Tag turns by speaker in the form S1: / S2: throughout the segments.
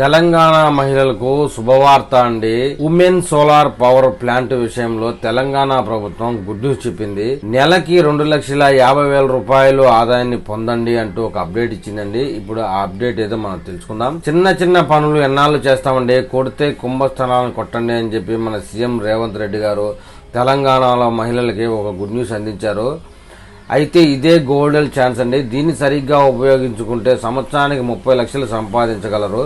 S1: తెలంగాణ మహిళలకు శుభవార్త అండి. ఉమెన్ సోలార్ పవర్ ప్లాంట్ విషయంలో తెలంగాణ ప్రభుత్వం గుడ్ న్యూస్ చెప్పింది. నెలకి 2,50,000 రూపాయలు ఆదాయాన్ని పొందండి అంటూ ఒక అప్డేట్ ఇచ్చిందండి. ఇప్పుడు ఆ అప్డేట్ ఏదో మనం తెలుసుకుందాం. చిన్న చిన్న పనులు ఎన్నాళ్ళు చేస్తామండి, కొడితే కుంభస్థానాలను కొట్టండి అని చెప్పి మన సీఎం రేవంత్ రెడ్డి గారు తెలంగాణలో మహిళలకి ఒక గుడ్ న్యూస్ అందించారు. అయితే ఇదే గోల్డెన్ ఛాన్స్ అండి. దీన్ని సరిగ్గా ఉపయోగించుకుంటే సంవత్సరానికి 30 లక్షలు సంపాదించగలరు.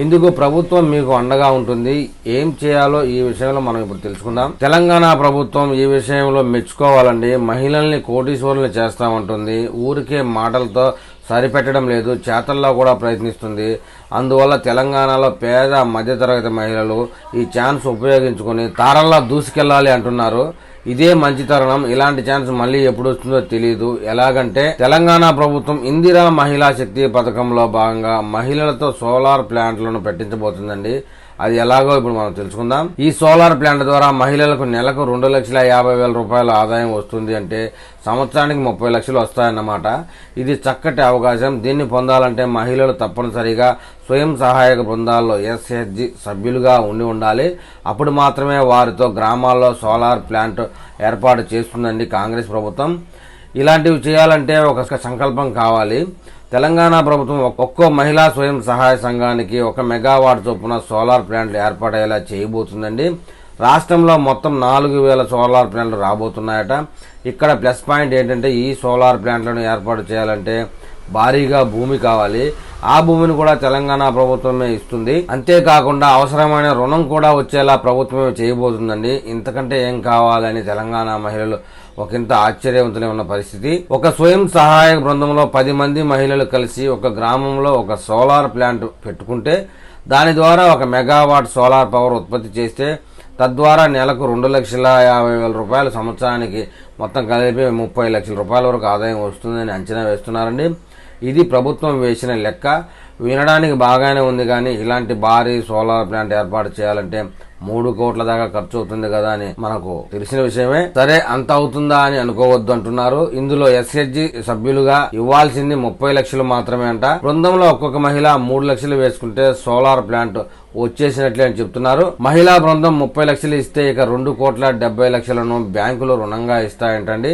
S1: ఇందుకు ప్రభుత్వం మీకు అండగా ఉంటుంది. ఏం చేయాలో ఈ విషయంలో మనం ఇప్పుడు తెలుసుకుందాం. తెలంగాణ ప్రభుత్వం ఈ విషయంలో మెచ్చుకోవాలండి. మహిళల్ని కోటీశ్వరుల్ని చేస్తామంటుంది. ఊరికే మాటలతో సరిపెట్టడం లేదు, చేతల్లో కూడా ప్రయత్నిస్తుంది. అందువల్ల తెలంగాణలో పేద మధ్యతరగతి మహిళలు ఈ ఛాన్స్ ఉపయోగించుకుని తారల్లా దూసుకెళ్లాలి అంటున్నారు. ఇదే మంచి తరుణం. ఇలాంటి ఛాన్స్ మళ్ళీ ఎప్పుడు వస్తుందో తెలియదు. ఎలాగంటే తెలంగాణ ప్రభుత్వం ఇందిరా మహిళా శక్తి పథకంలో భాగంగా మహిళలతో సోలార్ ప్లాంట్లను పెట్టించబోతుందండి. అది ఎలాగో ఇప్పుడు మనం తెలుసుకుందాం. ఈ సోలార్ ప్లాంట్ ద్వారా మహిళలకు నెలకు 2,50,000 రూపాయల ఆదాయం వస్తుంది. అంటే సంవత్సరానికి 30 లక్షలు వస్తాయన్నమాట. ఇది చక్కటి అవకాశం. దీన్ని పొందాలంటే మహిళలు తప్పనిసరిగా స్వయం సహాయక బృందాల్లో SHG సభ్యులుగా ఉండాలి. అప్పుడు మాత్రమే వారితో గ్రామాల్లో సోలార్ ప్లాంట్ ఏర్పాటు చేస్తుందండి కాంగ్రెస్ ప్రభుత్వం. ఇలాంటివి చేయాలంటే ఒక సంకల్పం కావాలి. తెలంగాణ ప్రభుత్వం ఒక్కో మహిళా స్వయం సహాయ సంఘానికి 1 మెగావాట్ చొప్పున సోలార్ ప్లాంట్లు ఏర్పాటయ్యేలా చేయబోతుందండి. రాష్ట్రంలో మొత్తం 4,000 సోలార్ ప్లాంట్లు రాబోతున్నాయట. ఇక్కడ ప్లస్ పాయింట్ ఏంటంటే ఈ సోలార్ ప్లాంట్లను ఏర్పాటు చేయాలంటే భారీగా భూమి కావాలి. ఆ భూమిని కూడా తెలంగాణ ప్రభుత్వమే ఇస్తుంది. అంతేకాకుండా అవసరమైన రుణం కూడా వచ్చేలా ప్రభుత్వమే చేయబోతుందండి. ఇంతకంటే ఏం కావాలని తెలంగాణ మహిళలు ఒకంత ఆశ్చర్యవంతులే ఉన్న పరిస్థితి. ఒక స్వయం సహాయక బృందంలో 10 మంది మహిళలు కలిసి ఒక గ్రామంలో ఒక సోలార్ ప్లాంట్ పెట్టుకుంటే దాని ద్వారా 1 మెగావాట్ సోలార్ పవర్ ఉత్పత్తి చేస్తే తద్వారా నెలకు 2,50,000 రూపాయలు, సంవత్సరానికి మొత్తం కలిపి 30 లక్షల రూపాయల వరకు ఆదాయం వస్తుందని అంచనా వేస్తున్నారండి. ఇది ప్రభుత్వం వేసిన లెక్క. వినడానికి బాగానే ఉంది, కానీ ఇలాంటి భారీ సోలార్ ప్లాంట్ ఏర్పాటు చేయాలంటే 3 కోట్ల దాకా ఖర్చు అవుతుంది కదా అని మనకు తెలిసిన విషయమే. సరే, అంత అవుతుందా అని అనుకోవద్దు అంటున్నారు. ఇందులో SHG సభ్యులుగా ఇవ్వాల్సింది 30 లక్షలు మాత్రమే అంట. బృందంలో ఒక్కొక్క మహిళ 3 లక్షలు వేసుకుంటే సోలార్ ప్లాంట్ వచ్చేసినట్లే అని చెప్తున్నారు. మహిళా బృందం 30 లక్షలు ఇస్తే ఇక 2,70,00,000లను బ్యాంకులు రుణంగా ఇస్తాయంటండి.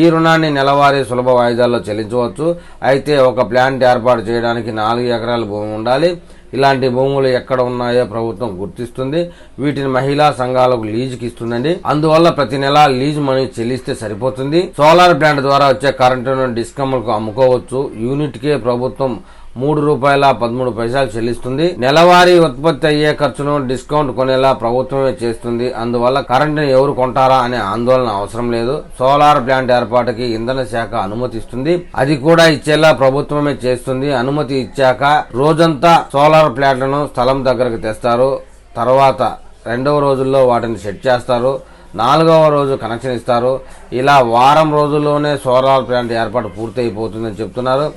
S1: ఈ రుణాన్ని నెలవారీ సులభ వాయిదాల్లో చెల్లించవచ్చు. అయితే ఒక ప్లాంట్ ఏర్పాటు చేయడానికి 4 ఎకరాల భూమి ఉండాలి. ఇలాంటి భూములు ఎక్కడ ఉన్నాయో ప్రభుత్వం గుర్తిస్తుంది. వీటిని మహిళా సంఘాలకు లీజుకి ఇస్తుందండి. అందువల్ల ప్రతి నెల లీజ్ మనీ చెల్లిస్తే సరిపోతుంది. సోలార్ ప్లాంట్ ద్వారా వచ్చే కరెంటును డిస్కమ్లకు అమ్ముకోవచ్చు. యూనిట్ కే ప్రభుత్వం ₹3.13 చెల్లిస్తుంది. నెలవారీ ఉత్పత్తి అయ్యే ఖర్చును డిస్కౌంట్ కొనేలా ప్రభుత్వమే చేస్తుంది. అందువల్ల కరెంటును ఎవరు కొంటారా అనే ఆందోళన అవసరం లేదు. సోలార్ ప్లాంట్ ఏర్పాటుకి ఇంధన శాఖ అనుమతి ఇస్తుంది. అది కూడా ఇచ్చేలా ప్రభుత్వమే చేస్తుంది. అనుమతి ఇచ్చాక రోజంతా సోలార్ ప్లాంట్లను స్థలం దగ్గరకు తెస్తారు. తర్వాత 2వ రోజుల్లో వాటిని సెట్ చేస్తారు. 4వ రోజు కనెక్షన్ ఇస్తారు. ఇలా వారం రోజుల్లోనే సోలార్ ప్లాంట్ ఏర్పాటు పూర్తయిపోతుందని చెప్తున్నారు.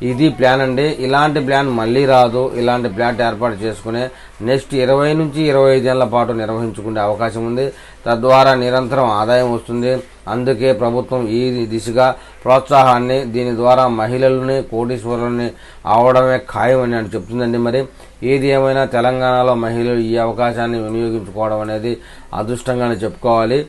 S1: ఇది ప్లాన్ అండి. ఇలాంటి ప్లాన్ మళ్లీ రాదు. ఇలాంటి ప్లాంట్ ఏర్పాటు చేసుకునే నెక్స్ట్ 20 నుంచి 25 ఏళ్ల పాటు నిర్వహించుకునే అవకాశం ఉంది. తద్వారా నిరంతరం ఆదాయం వస్తుంది. అందుకే ప్రభుత్వం ఈ దిశగా ప్రోత్సాహాన్ని, దీని ద్వారా మహిళలని కోటీశ్వరులని అవడమే ఖాయమని అని చెప్తుందండి. మరి ఏది ఏమైనా తెలంగాణలో మహిళలు ఈ అవకాశాన్ని వినియోగించుకోవడం అనేది అదృష్టంగానే చెప్పుకోవాలి.